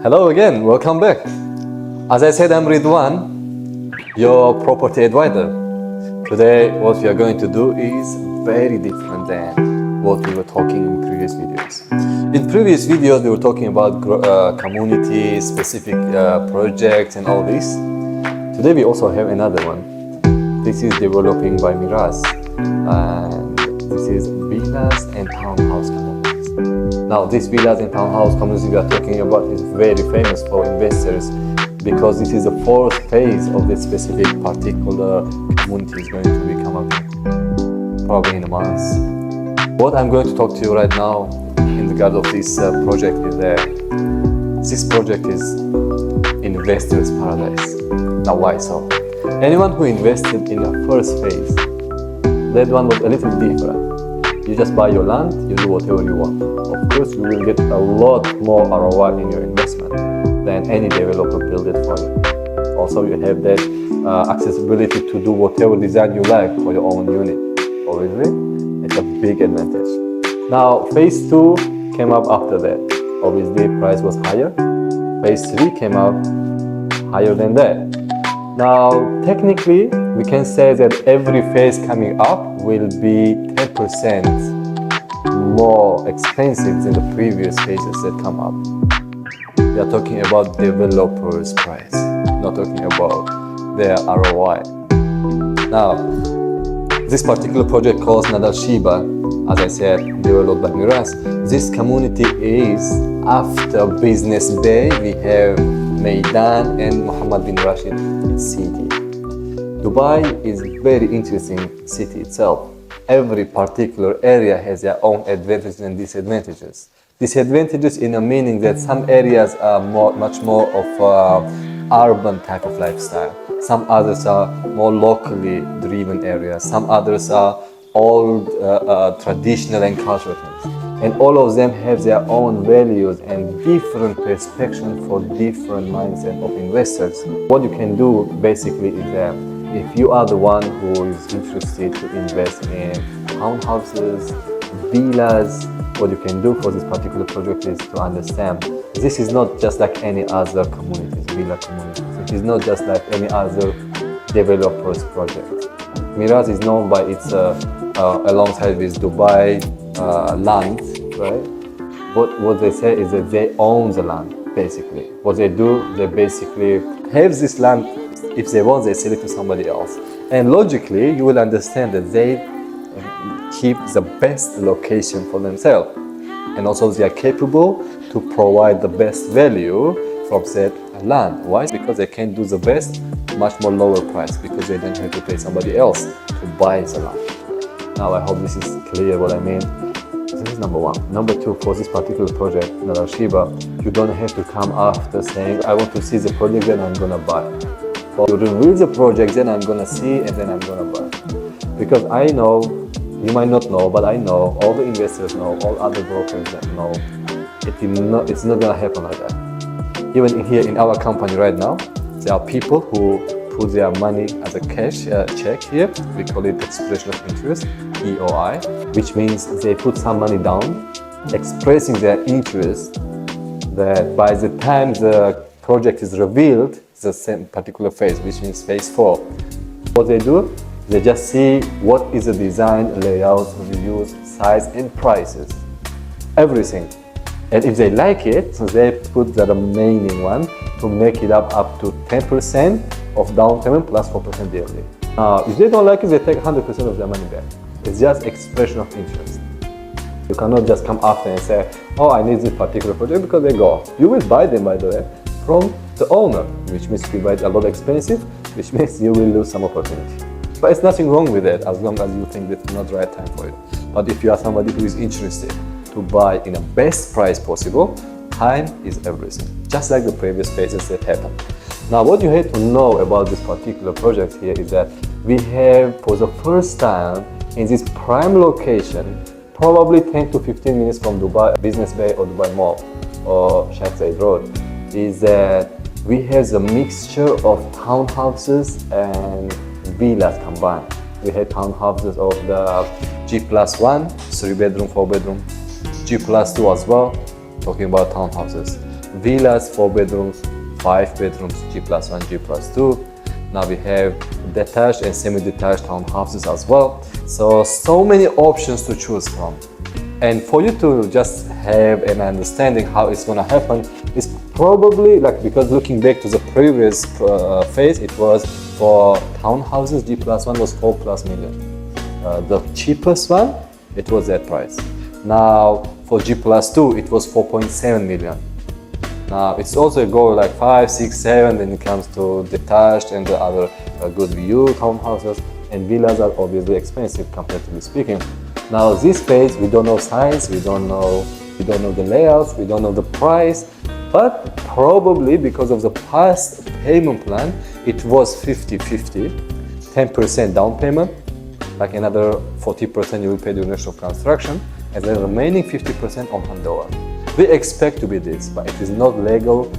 Hello again, welcome back. As I said, I'm Ridwan, your property advisor. Today, what we are going to do is very different than what we were talking in previous videos. In previous videos, we were talking about community, specific projects and all this. Today, we also have another one. This is developing by Meraas, and this is villas and townhouse communities. Now, this villas and townhouse community we are talking about is very famous for investors because this is the fourth phase of this specific particular community is going to be coming up probably in a month. What I'm going to talk to you right now in regard of this project is that this project is investor's paradise. Now, why so? Anyone who invested in the first phase, that one was a little different. You just buy your land, you do whatever you want. Of course, you will get a lot more ROI in your investment than any developer build it for you. Also, you have that accessibility to do whatever design you like for your own unit. Obviously, it's a big advantage. Now, phase 2 came up after that. Obviously, price was higher. Phase 3 came out higher than that. Now, technically, we can say that every phase coming up will be 10% more expensive than the previous phases that come up. We are talking about developers' price, not talking about their ROI. Now, this particular project called Nad Al Shiba, as I said, developed by Meraas. This community is after Business Bay. We have Maidan and Mohammed bin Rashid city. Dubai is a very interesting city itself. Every particular area has their own advantages and disadvantages. Disadvantages in a meaning that some areas are much more of urban type of lifestyle. Some others are more locally driven areas. Some others are old traditional and cultural things. And all of them have their own values and different perspectives for different mindset of investors. What you can do basically is that if you are the one who is interested to invest in townhouses, villas, what you can do for this particular project is to understand this is not just like any other communities, villa communities. It is not just like any other developer's project. Meraas is known by its alongside with Dubai land, right? What they say is that they own the land, basically. What they do, they basically have this land. If they want, they sell it to somebody else. And logically, you will understand that they keep the best location for themselves. And also they are capable to provide the best value from that land. Why? Because they can do the best, much more lower price, because they don't have to pay somebody else to buy the land. Now, I hope this is clear what I mean. This is number one. Number two, for this particular project, Nad Al Shiba, you don't have to come after saying, I want to see the project, then I'm gonna buy. You reveal the project, then I'm gonna see, and then I'm gonna buy. Because I know, you might not know, but I know, all the investors know, all other brokers that know, it's not gonna happen like that. Even here in our company right now, there are people who put their money as a cash check here. We call it expression of interest, EOI, which means they put some money down, expressing their interest that by the time the project is revealed, the same particular phase, which means phase 4. What they do, they just see what is the design, layout, reviews, size, and prices, everything. And if they like it, so they put the remaining one to make it up to 10% of down payment plus 4% daily. If they don't like it, they take 100% of their money back. It's just expression of interest. You cannot just come after and say, oh, I need this particular project, because they go. You will buy them, by the way, from the owner, which means you buy it a lot expensive, which means you will lose some opportunity. But it's nothing wrong with it, as long as you think that's not the right time for it. But if you are somebody who is interested to buy in the best price possible, time is everything, just like the previous phases that happened. Now, what you have to know about this particular project here is that we have, for the first time, in this prime location, probably 10 to 15 minutes from Dubai Business Bay or Dubai Mall or Sheikh Zayed Road, is that we have a mixture of townhouses and villas combined. We had townhouses of the G+1, 3 bedroom, 4 bedroom, G+2 as well, talking about townhouses. villas, 4 bedrooms, 5 bedrooms, G+1, G+2. Now we have detached and semi-detached townhouses as well. So many options to choose from. And for you to just have an understanding how it's gonna happen is probably like, because looking back to the previous phase, it was for townhouses, G+1 was 4+ million. The cheapest one, it was that price. Now for G+2, it was 4.7 million. Now it's also a goal like 5, 6, 7 when it comes to detached and the other good view townhouses, and villas are obviously expensive comparatively speaking. Now this phase, we don't know size, we don't know the layouts, we don't know the price, but probably because of the past payment plan, it was 50-50, 10% down payment, like another 40% you will pay during of construction, and the remaining 50% on handover. We expect to be this, but it is not legal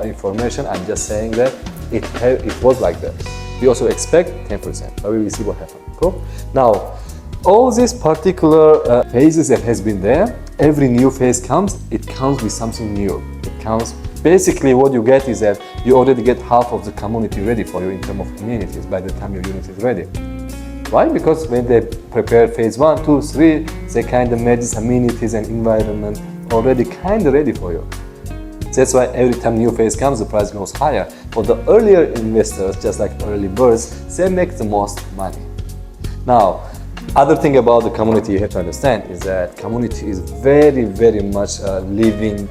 information. I'm just saying that it was like that. We also expect 10%, but we will see what happens. Cool? Now, all these particular phases that has been there, every new phase comes, it comes with something new. It comes, basically what you get is that you already get half of the community ready for you in terms of amenities by the time your unit is ready. Why? Because when they prepare phase 1, 2, 3, they kind of made these amenities and environment already kind of ready for you. That's why every time new phase comes, the price goes higher. For the earlier investors, just like early birds, they make the most money. Now, other thing about the community you have to understand is that community is very much a living,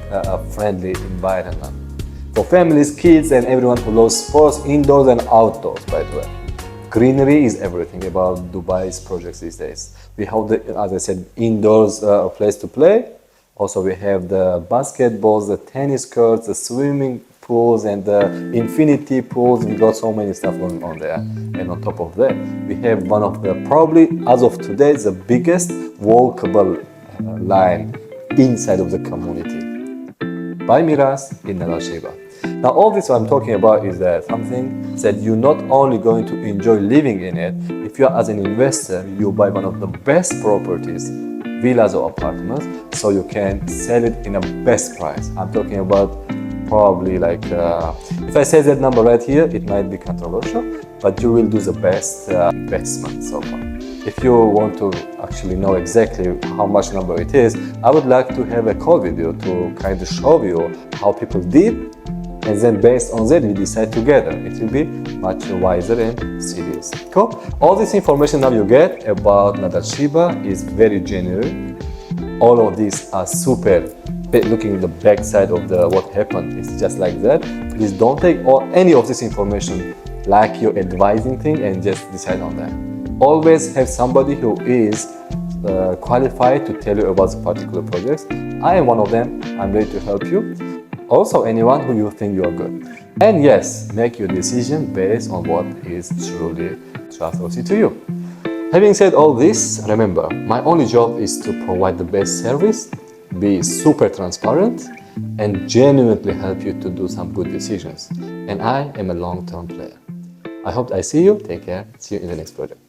friendly environment. For families, kids, and everyone who loves sports, indoors and outdoors, by the way. Greenery is everything about Dubai's projects these days. We have, as I said, indoors place to play. Also, we have the basketballs, the tennis courts, the swimming pools, and the infinity pools. We got so many stuff going on there. And on top of that, we have one of the, probably as of today, the biggest walkable line inside of the community by Meraas in Nad Al Shiba. Now, all this I'm talking about is that something that you're not only going to enjoy living in it, if you are as an investor, you buy one of the best properties, villas or apartments, so you can sell it in a best price. I'm talking about probably like, if I say that number right here, it might be controversial, but you will do the best investment so far. If you want to actually know exactly how much number it is, I would like to have a call video to kind of show you how people did, and then based on that we decide together. It will be much wiser and serious. Cool? All this information now you get about Nad Al Shiba is very genuine. All of these are super. Looking at the back side of what happened, it's just like that. Please don't take any of this information like your advising thing and just decide on that. Always have somebody who is qualified to tell you about the particular projects. I am one of them. I'm ready to help you. Also, anyone who you think you are good. And yes, make your decision based on what is truly trustworthy to you. Having said all this, remember, my only job is to provide the best service, be super transparent, and genuinely help you to do some good decisions. And I am a long-term player. I hope I see you. Take care. See you in the next project.